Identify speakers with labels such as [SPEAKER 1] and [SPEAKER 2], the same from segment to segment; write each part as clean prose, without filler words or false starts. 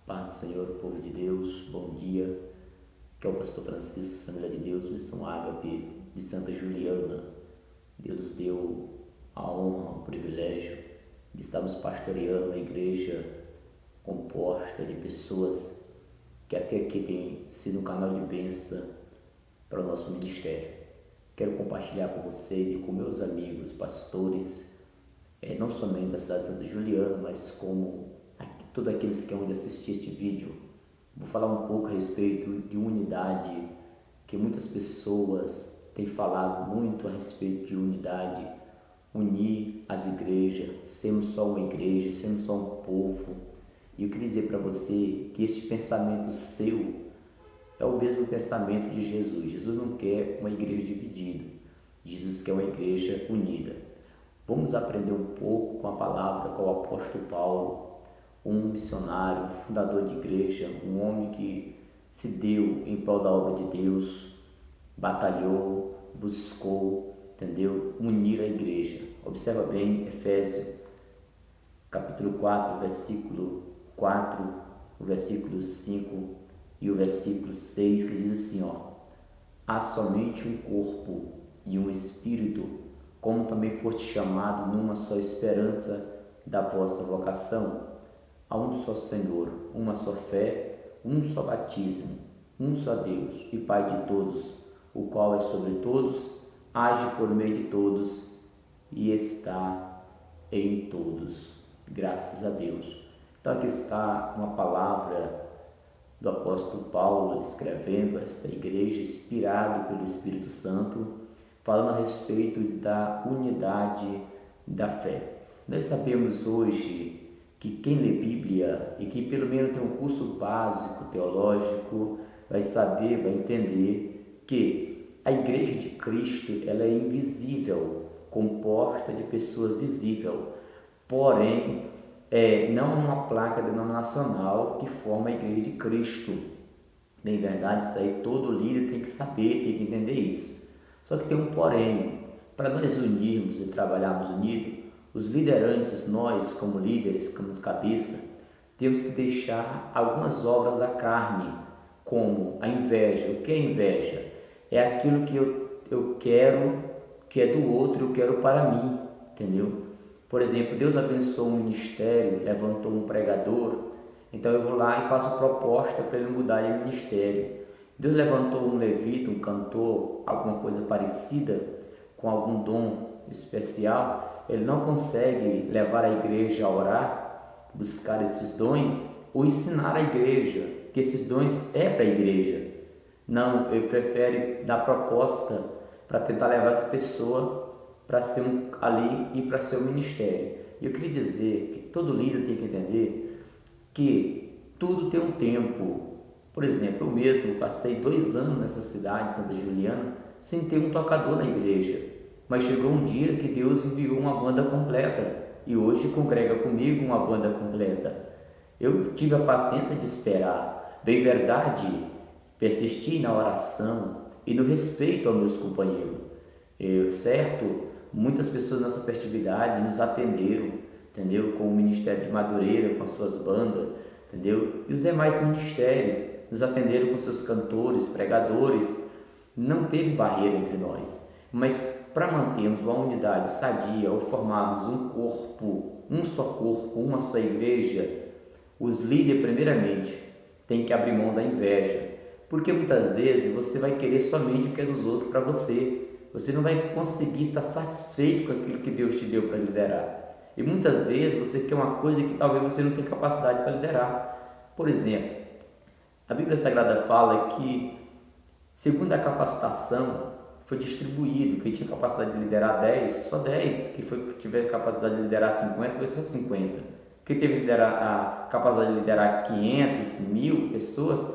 [SPEAKER 1] Paz do Senhor, povo de Deus, bom dia. Que é o pastor Francisco, Assembleia de Deus, Missão Ágape de Santa Juliana. Deus nos deu a honra, o privilégio de estarmos pastoreando uma igreja composta de pessoas que até aqui tem sido um canal de bênção para o nosso ministério. Quero compartilhar com vocês e com meus amigos, pastores, não somente da cidade de Santa Juliana, mas como todos aqueles que vão assistir este vídeo. Vou falar um pouco a respeito de unidade, que muitas pessoas têm falado muito a respeito de unidade, unir as igrejas, sermos só uma igreja, sermos só um povo. E eu queria dizer para você que este pensamento seu é o mesmo pensamento de Jesus. Jesus não quer uma igreja dividida, Jesus quer uma igreja unida. Vamos aprender um pouco com a palavra com o apóstolo Paulo, um missionário, um fundador de igreja, um homem que se deu em prol da obra de Deus, batalhou, buscou, entendeu? Unir a igreja. Observa bem Efésios, capítulo 4, versículo 4, o versículo 5 e o versículo 6, que diz assim, há somente um corpo e um espírito, como também foste chamado numa só esperança da vossa vocação. Há um só Senhor, uma só fé, um só batismo, um só Deus e Pai de todos, o qual é sobre todos, age por meio de todos e está em todos. Graças a Deus. Então aqui está uma palavra do apóstolo Paulo escrevendo esta igreja, inspirado pelo Espírito Santo, falando a respeito da unidade da fé. Nós sabemos hoje que quem lê Bíblia e que pelo menos tem um curso básico teológico vai saber, vai entender que a igreja de Cristo ela é invisível, composta de pessoas visíveis, porém não uma placa denominacional que forma a igreja de Cristo. Bem verdade, isso aí todo líder tem que saber, tem que entender isso. Só que tem um porém, para nós unirmos e trabalharmos unidos, os liderantes, nós como líderes, como cabeça, temos que deixar algumas obras da carne, como a inveja. O que é inveja? É aquilo que eu quero, que é do outro, eu quero para mim, entendeu? Por exemplo, Deus abençoou um ministério, levantou um pregador, então eu vou lá e faço proposta para ele mudar de ministério. Deus levantou um levita, um cantor, alguma coisa parecida, com algum dom especial, ele não consegue levar a igreja a orar, buscar esses dons, ou ensinar a igreja que esses dons é para a igreja. Não, ele prefere dar proposta para tentar levar essa pessoa para ser ali e para ser o ministério. E eu queria dizer que todo líder tem que entender que tudo tem um tempo. Por exemplo, eu mesmo passei 2 anos nessa cidade de Santa Juliana sem ter um tocador na igreja. Mas chegou um dia que Deus enviou uma banda completa e hoje congrega comigo uma banda completa. Eu tive a paciência de esperar, bem verdade, persistir na oração e no respeito aos meus companheiros. Certo, muitas pessoas da nossa festividade nos atenderam, entendeu? Com o Ministério de Madureira, com as suas bandas, entendeu? E os demais ministérios nos atenderam com seus cantores, pregadores. Não teve barreira entre nós, mas para mantermos uma unidade sadia ou formarmos um corpo, um só corpo, uma só igreja, os líderes primeiramente têm que abrir mão da inveja, porque muitas vezes você vai querer somente o que é dos outros para você, você não vai conseguir estar satisfeito com aquilo que Deus te deu para liderar, e muitas vezes você quer uma coisa que talvez você não tenha capacidade para liderar. Por exemplo, a Bíblia Sagrada fala que segundo a capacitação foi distribuído, quem tinha capacidade de liderar 10, só 10, que tiver capacidade de liderar 50, foi só 50. Quem teve a capacidade de liderar 500, 1000 pessoas,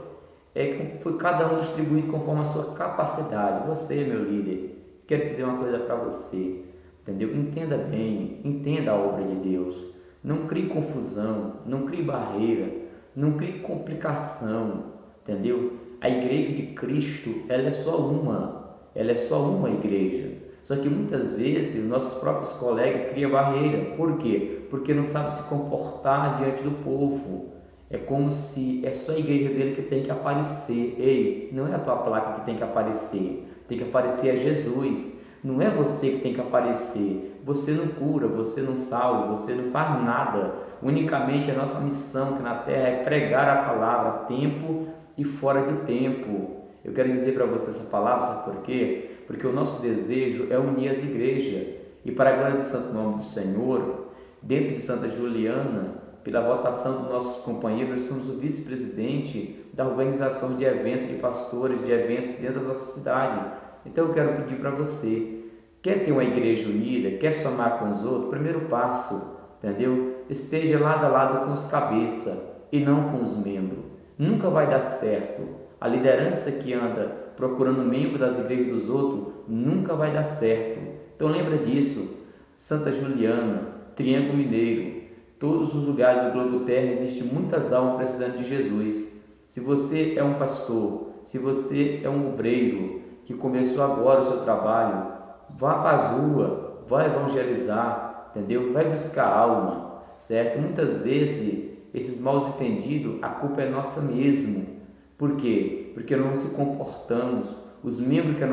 [SPEAKER 1] foi cada um distribuído conforme a sua capacidade. Você, meu líder, quero dizer uma coisa para você, entendeu? Entenda bem, entenda a obra de Deus. Não crie confusão, não crie barreira, não crie complicação, entendeu? A igreja de Cristo, ela é só uma igreja. Só que muitas vezes nossos próprios colegas criam barreira. Por quê? Porque não sabem se comportar diante do povo. É como se é só a igreja dele que tem que aparecer. Ei, não é a tua placa que tem que aparecer. Tem que aparecer a Jesus. Não é você que tem que aparecer. Você não cura, você não salva, você não faz nada. Unicamente a nossa missão aqui na terra é pregar a palavra a tempo e fora de tempo. Eu quero dizer para você essa palavra, sabe por quê? Porque o nosso desejo é unir as igrejas. E para a glória do santo nome do Senhor, dentro de Santa Juliana, pela votação dos nossos companheiros, somos o vice-presidente da organização de eventos de pastores, de eventos dentro da nossa cidade. Então eu quero pedir para você, quer ter uma igreja unida, quer somar com os outros, primeiro passo, entendeu? Esteja lado a lado com os cabeças e não com os membros. Nunca vai dar certo. A liderança que anda procurando membro das igrejas dos outros, nunca vai dar certo. Então lembra disso. Santa Juliana, Triângulo Mineiro, todos os lugares do globo terra existem muitas almas precisando de Jesus. Se você é um pastor, se você é um obreiro que começou agora o seu trabalho, vá para as ruas, vai evangelizar, entendeu? Vai buscar alma, certo? Muitas vezes esses mal entendidos, a culpa é nossa mesmo. Por quê? Porque não se comportamos. Os membros que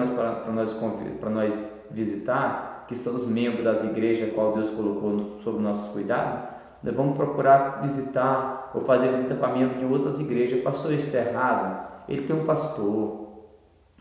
[SPEAKER 1] para nós visitar, que são os membros das igrejas qual Deus colocou sob nossos cuidados, nós vamos procurar visitar ou fazer visita para membros de outras igrejas. Pastor, isso está errado? Ele tem um pastor,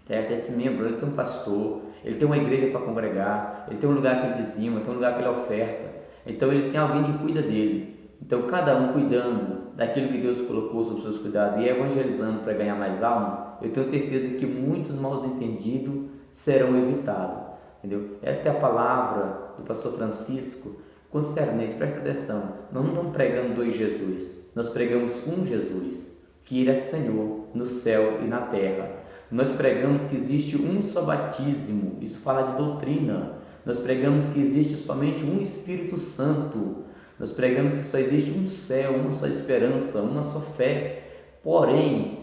[SPEAKER 1] certo? Esse membro ele tem um pastor, ele tem uma igreja para congregar, ele tem um lugar que ele dizima, ele tem um lugar que ele oferta, então ele tem alguém que cuida dele. Então cada um cuidando daquilo que Deus colocou sob seus cuidados e evangelizando para ganhar mais alma, eu tenho certeza que muitos mal entendidos serão evitados, entendeu? Esta é a palavra do pastor Francisco concernente, presta atenção, nós não estamos pregando dois Jesus, nós pregamos um Jesus, que Ele é Senhor no céu e na terra. Nós pregamos que existe um só batismo, isso fala de doutrina. Nós pregamos que existe somente um Espírito Santo. Nós pregamos que só existe um céu, uma só esperança, uma só fé. Porém,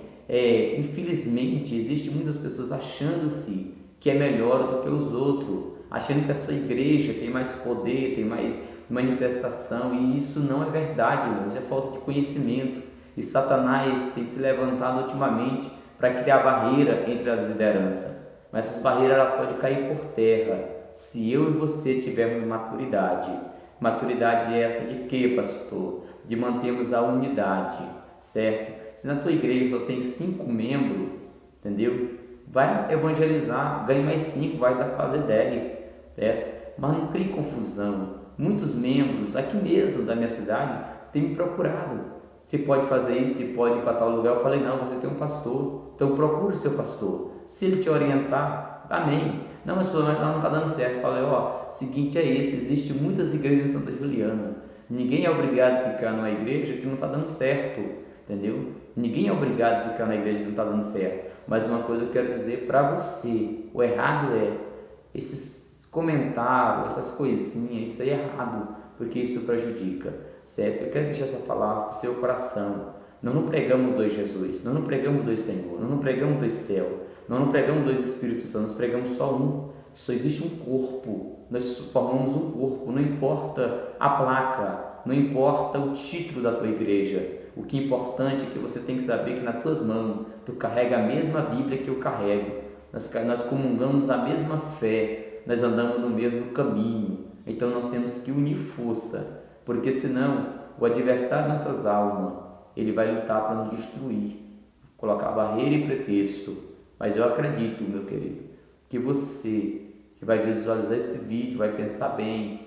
[SPEAKER 1] infelizmente, existem muitas pessoas achando-se que é melhor do que os outros, achando que a sua igreja tem mais poder, tem mais manifestação, e isso não é verdade, irmãos, é falta de conhecimento. E Satanás tem se levantado ultimamente para criar barreira entre as lideranças, mas essas barreiras ela pode cair por terra se eu e você tivermos maturidade. Maturidade é essa de quê, pastor? De mantermos a unidade, certo? Se na tua igreja só tem 5 membros, entendeu? Vai evangelizar, ganha mais 5, vai fazer 10, certo? Mas não crie confusão. Muitos membros aqui mesmo da minha cidade têm me procurado. Você pode fazer isso, você pode ir para tal lugar. Eu falei, não, você tem um pastor, então procure o seu pastor. Se ele te orientar, amém. Não, mas pelo menos não está dando certo. Eu falei, seguinte é esse, existe muitas igrejas em Santa Juliana. Ninguém é obrigado a ficar numa igreja que não está dando certo, entendeu? Ninguém é obrigado a ficar na igreja que não está dando certo. Mas uma coisa eu quero dizer para você, o errado é esses comentários, essas coisinhas, isso aí é errado, porque isso prejudica, certo? Eu quero deixar essa palavra para o seu coração. Nós não pregamos dois Jesus, nós não pregamos dois Senhor, nós não pregamos dois céu, nós não pregamos dois Espíritos Santos, nós pregamos só um. Só existe um corpo, nós formamos um corpo, não importa a placa, não importa o título da tua igreja. O que é importante é que você tem que saber que nas tuas mãos tu carrega a mesma Bíblia que eu carrego, nós comungamos a mesma fé, nós andamos no mesmo caminho. Então nós temos que unir força, porque senão o adversário de nossas almas, ele vai lutar para nos destruir, colocar barreira e pretexto. Mas eu acredito, meu querido, que você que vai visualizar esse vídeo, vai pensar bem,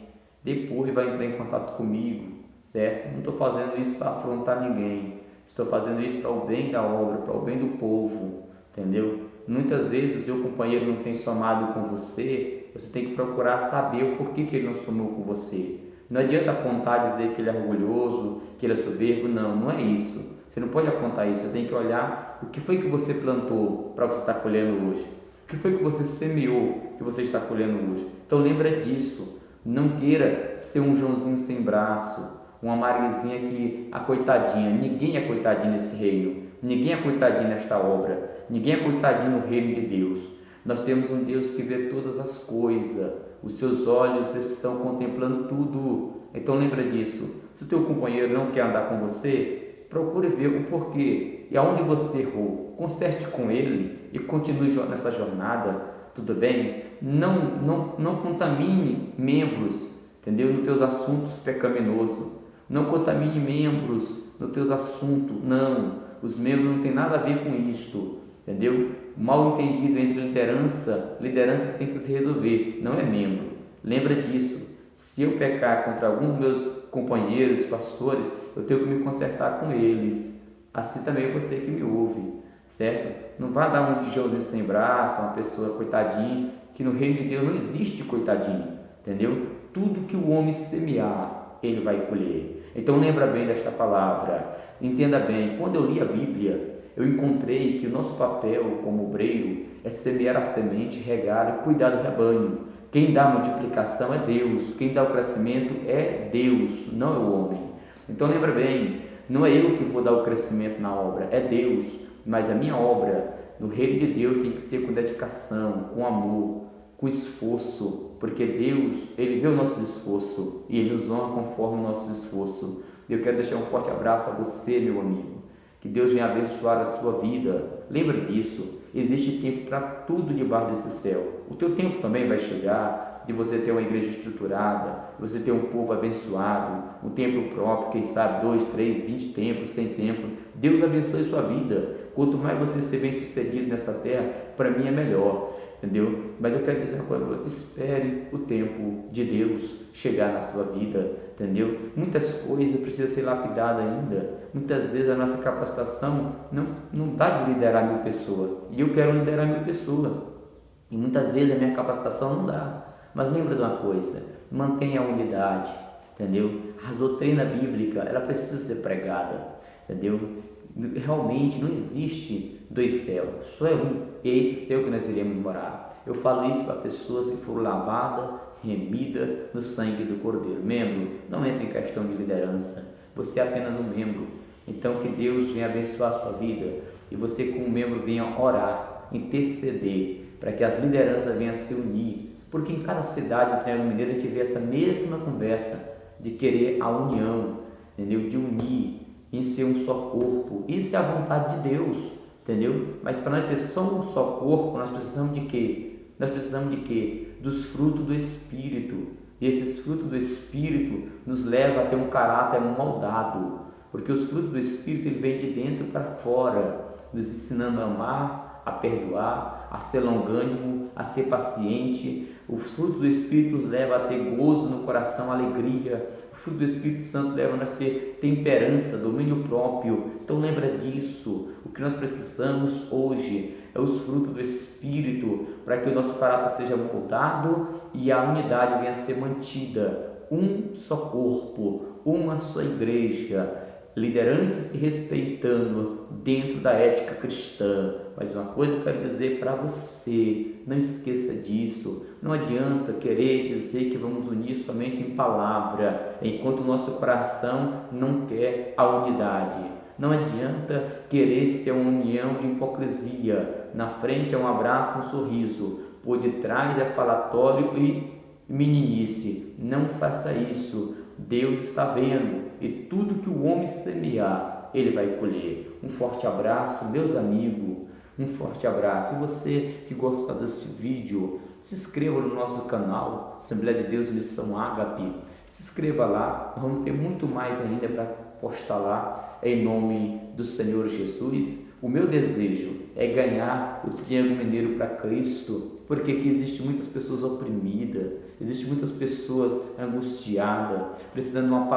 [SPEAKER 1] depois vai entrar em contato comigo, certo? Não estou fazendo isso para afrontar ninguém, estou fazendo isso para o bem da obra, para o bem do povo, entendeu? Muitas vezes o seu companheiro não tem somado com você, você tem que procurar saber o porquê que ele não somou com você. Não adianta apontar e dizer que ele é orgulhoso, que ele é soberbo, não é isso. Você não pode apontar isso, você tem que olhar o que foi que você plantou para você estar colhendo hoje. O que foi que você semeou que você está colhendo hoje. Então lembra disso, não queira ser um Joãozinho sem braço, uma Mariazinha que a coitadinha, ninguém é coitadinho nesse reino, ninguém é coitadinho nesta obra, ninguém é coitadinho no reino de Deus. Nós temos um Deus que vê todas as coisas, os seus olhos estão contemplando tudo. Então lembra disso, se o teu companheiro não quer andar com você,
[SPEAKER 2] procure ver o porquê e aonde você errou. Conserte com ele e continue nessa jornada, tudo bem? Não contamine membros, entendeu? Nos teus assuntos pecaminosos. Não contamine membros nos teus assuntos, não. Os membros não têm nada a ver com isto, entendeu? Mal entendido entre liderança que tem que se resolver, não é membro. Lembra disso. Se eu pecar contra algum dos meus companheiros, pastores, eu tenho que me consertar com eles. Assim também você que me ouve, certo? Não vai dar um tijolzinho sem braço, uma pessoa coitadinha, que no reino de Deus não existe coitadinho, entendeu? Tudo que o homem semear, ele vai colher. Então lembra bem desta palavra, entenda bem, quando eu li a Bíblia, eu encontrei que o nosso papel como obreiro é semear a semente, regar e cuidar do rebanho. Quem dá a multiplicação é Deus, quem dá o crescimento é Deus, não é o homem. Então lembra bem, não é eu que vou dar o crescimento na obra, é Deus, mas a minha obra no reino de Deus tem que ser com dedicação, com amor, com esforço, porque Deus, Ele vê o nosso esforço e Ele nos honra conforme o nosso esforço. Eu quero deixar um forte abraço a você, meu amigo, que Deus venha abençoar a sua vida. Lembra disso, existe tempo para tudo debaixo desse céu. O teu tempo também vai chegar de você ter uma igreja estruturada, de você ter um povo abençoado, um templo próprio, quem sabe 2, 3, 20 templos, 100 templos. Deus abençoe sua vida. Quanto mais você ser bem sucedido nessa terra, para mim é melhor, entendeu? Mas eu quero dizer uma coisa, espere o tempo de Deus chegar na sua vida, entendeu? Muitas coisas precisam ser lapidadas ainda. Muitas vezes a nossa capacitação não dá de liderar 1000 pessoas, e eu quero liderar 1000 pessoas, e muitas vezes a minha capacitação não dá. Mas lembra de uma coisa, mantenha a unidade, entendeu? A doutrina bíblica, ela precisa ser pregada, entendeu? Realmente não existe 2 céus, só é um, e é esse céu que nós iremos morar. Eu falo isso para pessoas que foram lavadas, remidas no sangue do Cordeiro. Membro, não entre em questão de liderança, você é apenas um membro. Então que Deus venha abençoar a sua vida e você como membro venha orar, interceder, para que as lideranças venham se unir, porque em cada cidade do Triângulo Mineiro a gente vê essa mesma conversa de querer a união, entendeu? De unir, em ser um só corpo. Isso é a vontade de Deus, entendeu? Mas para nós ser só um só corpo, nós precisamos de quê? Nós precisamos de quê? Dos frutos do Espírito. E esses frutos do Espírito nos levam a ter um caráter moldado, porque os frutos do Espírito ele vem de dentro para fora, nos ensinando a amar, a perdoar, a ser longânimo, a ser paciente. O fruto do Espírito nos leva a ter gozo no coração, alegria. O fruto do Espírito Santo leva a nós a ter temperança, domínio próprio. Então lembra disso. O que nós precisamos hoje é os frutos do Espírito, para que o nosso caráter seja moldado e a unidade venha a ser mantida. Um só corpo, uma só igreja, liderantes se respeitando dentro da ética cristã. Mas uma coisa eu quero dizer para você, não esqueça disso. Não adianta querer dizer que vamos unir somente em palavra, enquanto o nosso coração não quer a unidade. Não adianta querer ser uma união de hipocrisia. Na frente é um abraço, um sorriso, por detrás é falatório e meninice. Não faça isso. Deus está vendo e tudo que o homem semear, ele vai colher. Um forte abraço, meus amigos, um forte abraço. E você que gosta desse vídeo, se inscreva no nosso canal Assembleia de Deus Missão Ágape. Se inscreva lá, nós vamos ter muito mais ainda para postar lá, em nome do Senhor Jesus. O meu desejo é ganhar o Triângulo Mineiro para Cristo, porque aqui existem muitas pessoas oprimidas, existem muitas pessoas angustiadas, precisando de uma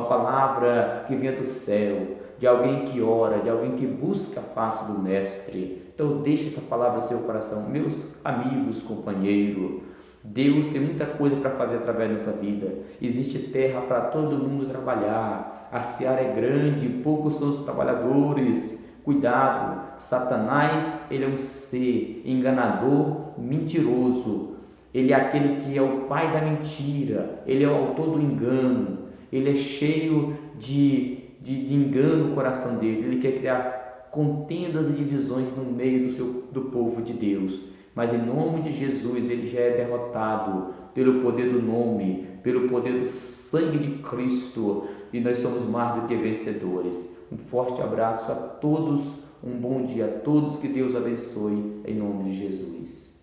[SPEAKER 2] palavra que venha do céu, de alguém que ora, de alguém que busca a face do Mestre. Então deixe essa palavra no seu coração, meus amigos, companheiros. Deus tem muita coisa para fazer através dessa vida. Existe terra para todo mundo trabalhar. A seara é grande, poucos são os trabalhadores. Cuidado, Satanás, ele é um ser enganador, mentiroso. Ele é aquele que é o pai da mentira, ele é o autor do engano, ele é cheio de engano no coração dele, ele quer criar contendas e divisões no meio do povo de Deus. Mas em nome de Jesus ele já é derrotado pelo poder do nome, pelo poder do sangue de Cristo. e nós somos mais do que vencedores. Um forte abraço a todos, um bom dia a todos, que Deus abençoe, em nome de Jesus.